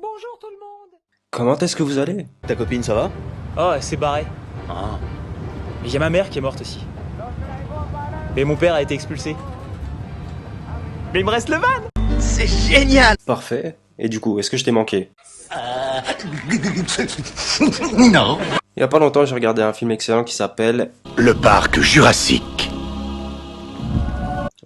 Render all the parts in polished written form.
Bonjour tout le monde. Comment est-ce que vous allez? Ta copine, ça va? Oh, elle s'est barrée. Ah. Mais il y a ma mère qui est morte aussi. Et mon père a été expulsé. Mais il me reste le van. C'est génial! Parfait. Et du coup, est-ce que je t'ai manqué? Non. Il y a pas longtemps, j'ai regardé un film excellent qui s'appelle Le parc Jurassique.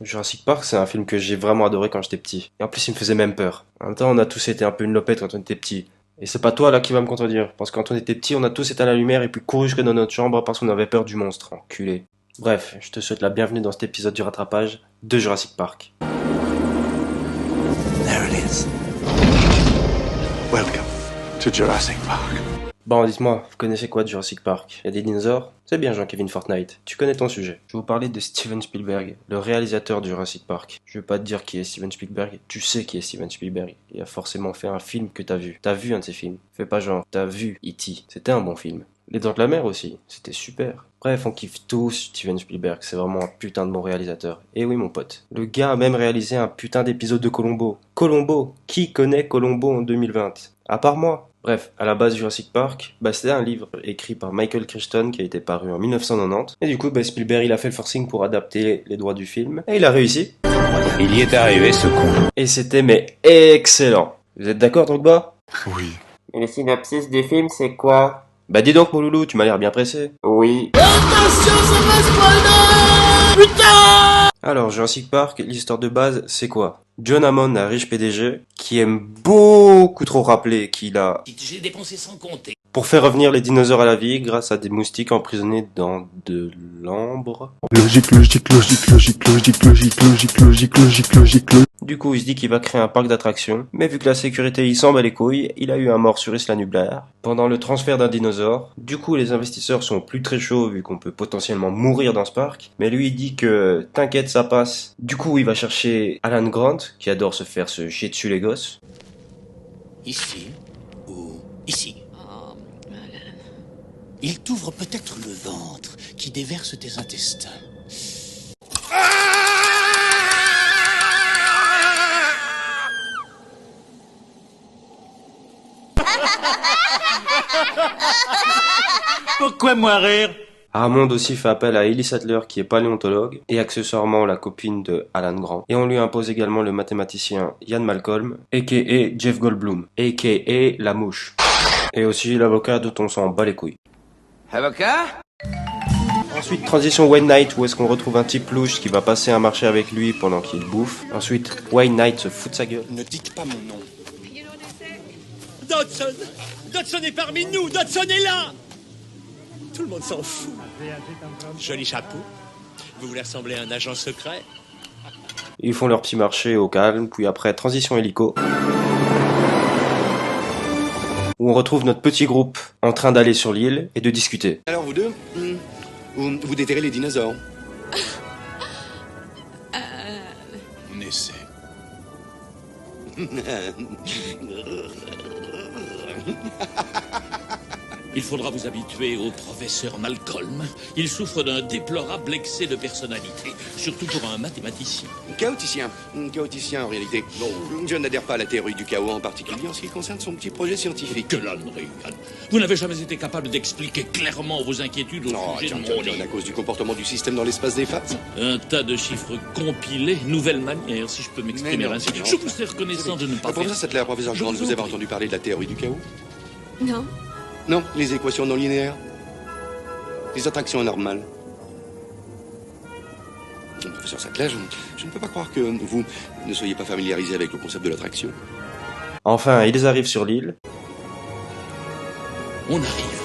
Jurassic Park. C'est un film que j'ai vraiment adoré quand j'étais petit. Et en plus, il me faisait même peur. En même temps, on a tous été un peu une lopette quand on était petit. Et c'est pas toi là qui va me contredire. Parce que quand on était petit, on a tous éteint la lumière et puis couru jusque dans notre chambre parce qu'on avait peur du monstre. Enculé. Bref, je te souhaite la bienvenue dans cet épisode du rattrapage de Jurassic Park. There it is. Welcome to Jurassic Park. Bon, dites-moi, vous connaissez quoi de Jurassic Park? Il y a des dinosaures? C'est bien Jean-Kevin Fortnite, tu connais ton sujet. Je vais vous parler de Steven Spielberg, le réalisateur de Jurassic Park. Je vais pas te dire qui est Steven Spielberg, tu sais qui est Steven Spielberg. Il a forcément fait un film que t'as vu. T'as vu un de ses films. Fais pas genre, t'as vu E.T. C'était un bon film. Les Dents de la Mer aussi, c'était super. Bref, on kiffe tous Steven Spielberg, c'est vraiment un putain de bon réalisateur. Et oui mon pote, le gars a même réalisé un putain d'épisode de Columbo. Columbo, qui connaît Columbo en 2020? À part moi. Bref, à la base Jurassic Park, c'était un livre écrit par Michael Crichton qui a été paru en 1990. Et du coup, Spielberg il a fait le forcing pour adapter les droits du film. Et il a réussi. Il y est arrivé, ce con. Et c'était mais excellent. Vous êtes d'accord Drogba? Oui. Et le synopsis du film c'est quoi? Bah dis donc mon loulou, tu m'as l'air bien pressé. Oui. Alors, Jurassic Park, l'histoire de base, c'est quoi? John Hammond, un riche PDG, qui aime beaucoup trop rappeler qu'il a... J'ai dépensé sans compter. Pour faire revenir les dinosaures à la vie grâce à des moustiques emprisonnés dans de l'ambre. Logique. Du coup, il se dit qu'il va créer un parc d'attractions, mais vu que la sécurité il s'en bat les couilles, il a eu un mort sur Isla Nublar pendant le transfert d'un dinosaure. Du coup, les investisseurs sont plus très chauds vu qu'on peut potentiellement mourir dans ce parc, mais lui il dit que t'inquiète ça passe. Du coup, il va chercher Alan Grant, qui adore se chier dessus les gosses. Ici ou ici. Il t'ouvre peut-être le ventre qui déverse tes intestins. Pourquoi moi rire? Hammond aussi fait appel à Ellie Sattler qui est paléontologue et accessoirement la copine de Alan Grant. Et on lui impose également le mathématicien Ian Malcolm, a.k.a. Jeff Goldblum, a.k.a. la mouche. Et aussi l'avocat dont on s'en bat les couilles. Avocat? Ensuite, transition Wayne Knight où est-ce qu'on retrouve un type louche qui va passer un marché avec lui pendant qu'il bouffe. Ensuite, Wayne Knight se fout de sa gueule. Ne dites pas mon nom. Dodson! Dodson est parmi nous! Dodson est là! Tout le monde s'en fout. Joli chapeau. Vous voulez ressembler à un agent secret? Ils font leur petit marché au calme, puis après, transition hélico. Où on retrouve notre petit groupe en train d'aller sur l'île et de discuter. Alors vous deux, vous déterrez les dinosaures. On essaie. Il faudra vous habituer au professeur Malcolm. Il souffre d'un déplorable excès de personnalité, surtout pour un mathématicien. Chaoticien en réalité. Je n'adhère pas à la théorie du chaos en particulier en ce qui concerne son petit projet scientifique. Que l'ânerie, Yann. Vous n'avez jamais été capable d'expliquer clairement vos inquiétudes au sujet de mon à livre. cause du comportement du système dans l'espace des phases. Un tas de chiffres compilés, nouvelle manière, si je peux m'exprimer Mais non, ainsi. non. Je vous suis reconnaissant de ne pas faire... Professeur Sattler, professeur Grant, vous avez entendu parler de la théorie du chaos? Non. Non, les équations non linéaires. Les attractions anormales. Professeur Sattler, je ne peux pas croire que vous ne soyez pas familiarisé avec le concept de l'attraction. Enfin, ils arrivent sur l'île. On arrive.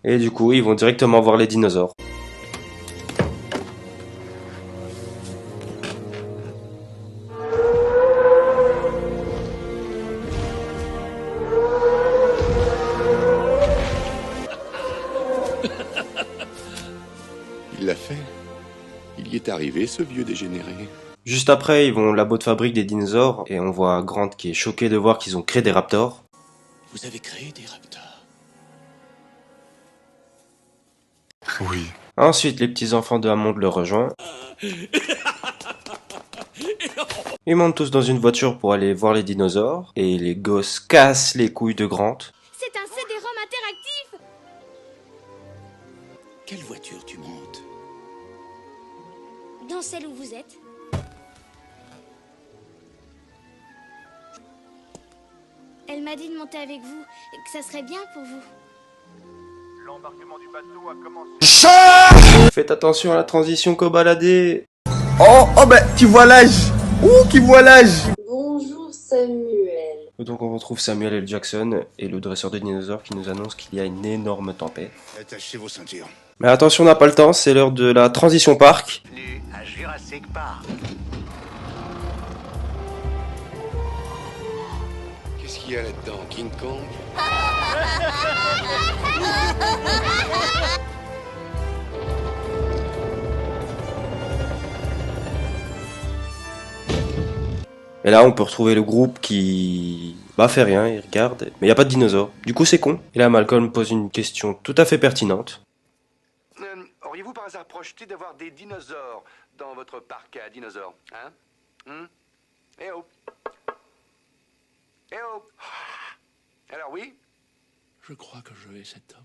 Et du coup, ils vont directement voir les dinosaures. Il l'a fait. Il y est arrivé, ce vieux dégénéré. Juste après, ils vont au labo de fabrique des dinosaures et on voit Grant qui est choqué de voir qu'ils ont créé des raptors. Vous avez créé des raptors. Oui. Ensuite, les petits enfants de Hammond le rejoignent. Ils montent tous dans une voiture pour aller voir les dinosaures. Et les gosses cassent les couilles de Grant. C'est un CD-ROM interactif. Quelle voiture tu montes? Dans celle où vous êtes. Elle m'a dit de monter avec vous et que ça serait bien pour vous. L'embarquement du bateau a commencé. Faites attention à la transition qu'au baladé. Oh ben, qui voit l'âge. Ouh, qui voit l'âge. Bonjour Samuel. Donc on retrouve Samuel L. Jackson et le dresseur de dinosaures qui nous annonce qu'il y a une énorme tempête. Attachez vos ceintures. Mais attention, on n'a pas le temps, c'est l'heure de la transition parc. Bienvenue à Jurassic Park. Qu'est-ce qu'il y a là-dedans? King Kong? Et là, on peut retrouver le groupe qui fait rien, il regarde, mais il n'y a pas de dinosaures. Du coup, c'est con. Et là, Malcolm pose une question tout à fait pertinente. Auriez-vous par hasard projeté d'avoir des dinosaures dans votre parc à dinosaures? Hein? Eh oh! Eh oh! Alors oui? Je crois que je hais cet homme.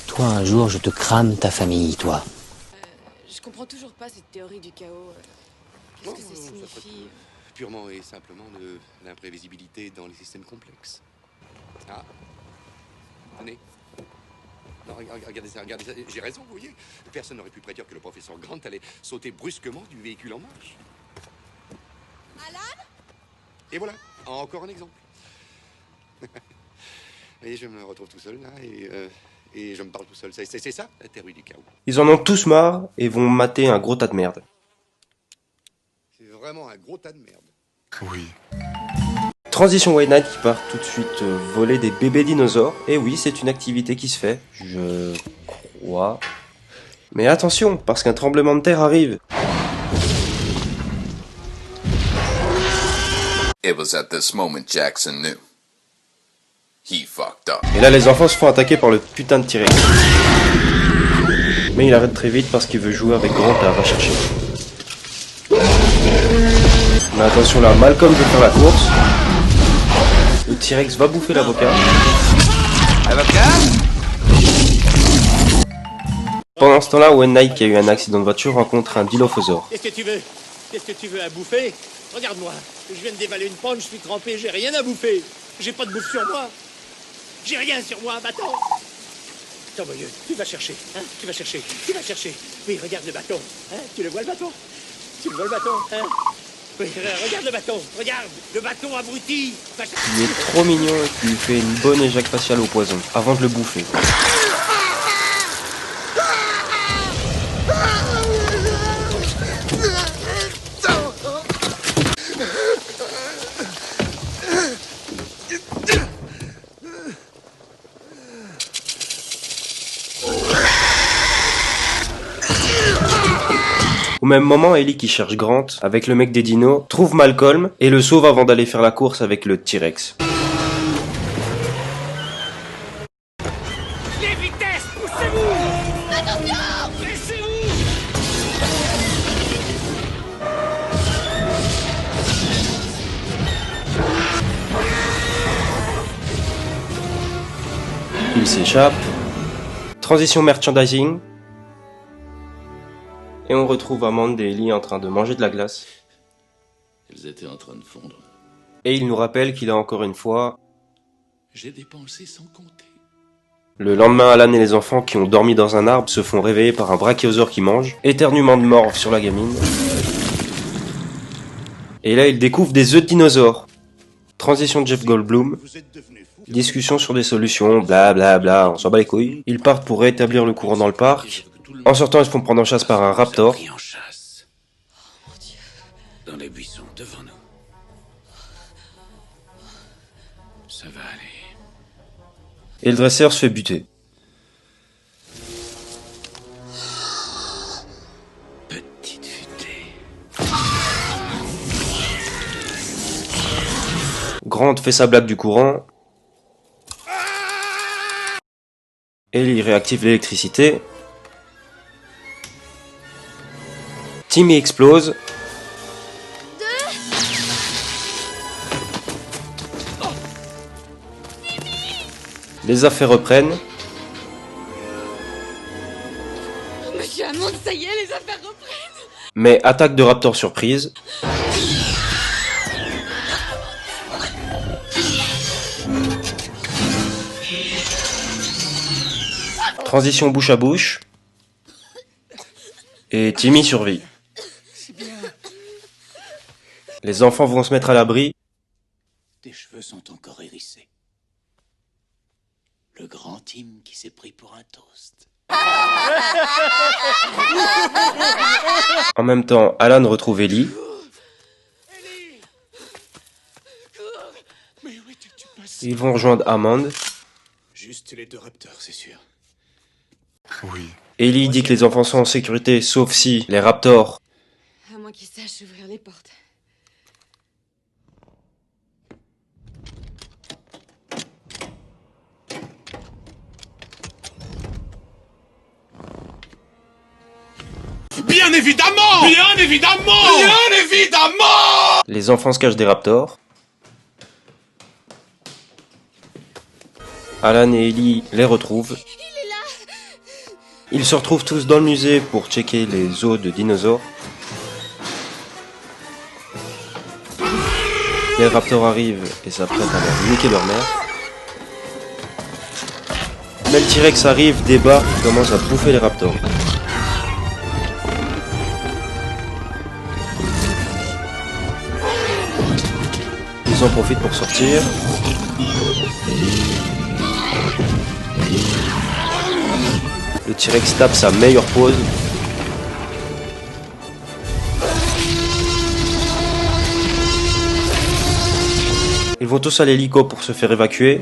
Toi, un jour, je te crame ta famille, toi. Je comprends toujours pas cette théorie du chaos. Qu'est-ce que ça signifie? Purement et simplement de l'imprévisibilité dans les systèmes complexes. Ah. Tenez. Non, regardez ça. J'ai raison, vous voyez. Personne n'aurait pu prédire que le professeur Grant allait sauter brusquement du véhicule en marche. Alan? Et voilà, encore un exemple. Et je me retrouve tout seul là et je me parle tout seul. C'est ça, la théorie du chaos. Ils en ont tous marre et vont mater un gros tas de merde. C'est vraiment un gros tas de merde. Oui. Transition White Knight qui part tout de suite voler des bébés dinosaures. Et oui, c'est une activité qui se fait, je crois. Mais attention, parce qu'un tremblement de terre arrive. It was at this moment Jackson knew. He fucked up. Et là, les enfants se font attaquer par le putain de T-Rex. Mais il arrête très vite parce qu'il veut jouer avec Grant à va chercher. Mais attention là, Malcolm veut faire la course. Le T-Rex va bouffer l'avocat. Pendant ce temps-là, White Knight, qui a eu un accident de voiture, rencontre un dilophosaure. Qu'est-ce que tu veux? Qu'est-ce que tu veux à bouffer? Regarde-moi, je viens de dévaler une pomme, je suis trempé, j'ai rien à bouffer. J'ai pas de bouffe sur moi. J'ai rien sur moi, bâton. Attends, voyeux, tu vas chercher, hein? Tu vas chercher. Oui, regarde le bâton, hein? Tu le vois le bâton? Tu le vois le bâton, hein? Oui, regarde le bâton abruti. Il est trop mignon et qui lui fait une bonne éjac faciale au poison, avant de le bouffer. Au même moment, Ellie qui cherche Grant avec le mec des dinos trouve Malcolm et le sauve avant d'aller faire la course avec le T-Rex. Les vitesses, poussez-vous! Attention! Laissez-vous! Il s'échappe. Transition merchandising. Et on retrouve Amanda et Ellie en train de manger de la glace. Elles étaient en train de fondre. Et il nous rappelle qu'il a encore une fois... J'ai dépensé sans compter. Le lendemain, Alan et les enfants qui ont dormi dans un arbre se font réveiller par un brachiosaure qui mange, éternuement de morve sur la gamine. Et là, ils découvrent des œufs de dinosaures. Transition de Jeff Goldblum. Discussion sur des solutions, blablabla, bla bla, on s'en bat les couilles. Ils partent pour rétablir le courant dans le parc. En sortant, ils se font prendre en chasse par un raptor. Pris en chasse. Oh mon Dieu. Dans les buissons devant nous. Ça va aller. Et le dresseur se fait buter. Petite futée. Grant fait sa blague du courant. Ellie réactive l'électricité. Timmy explose. Les affaires reprennent. Monsieur Hammond, ça y est, les affaires reprennent. Mais attaque de Raptor surprise. Transition bouche à bouche. Et Timmy survit. Les enfants vont se mettre à l'abri. Tes cheveux sont encore hérissés. Le grand Tim qui s'est pris pour un toast. En même temps, Alan retrouve Ellie. Mais où étais-tu passé? Ils vont rejoindre Hammond. Juste les deux raptors, c'est sûr. Oui. Ellie dit que les enfants sont en sécurité, sauf si les Raptors... À moins qu'ils sachent ouvrir les portes. Bien évidemment! Bien évidemment! Bien évidemment! Les enfants se cachent des Raptors. Alan et Ellie les retrouvent. Ils se retrouvent tous dans le musée pour checker les os de dinosaures. Les Raptors arrivent et s'apprêtent à leur niquer leur mère. Mais le T-Rex arrive, débarque et commence à bouffer les Raptors. Ils en profitent pour sortir. Le T-Rex tape sa meilleure pose. Ils vont tous à l'hélico pour se faire évacuer.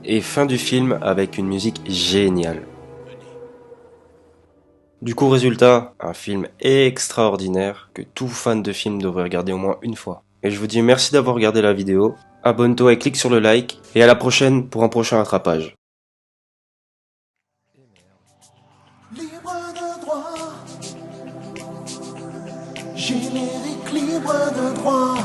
Et fin du film avec une musique géniale. Du coup, résultat, un film extraordinaire que tout fan de film devrait regarder au moins une fois. Et je vous dis merci d'avoir regardé la vidéo. Abonne-toi et clique sur le like. Et à la prochaine pour un prochain rattrapage. Libre de droit. Générique libre de droit.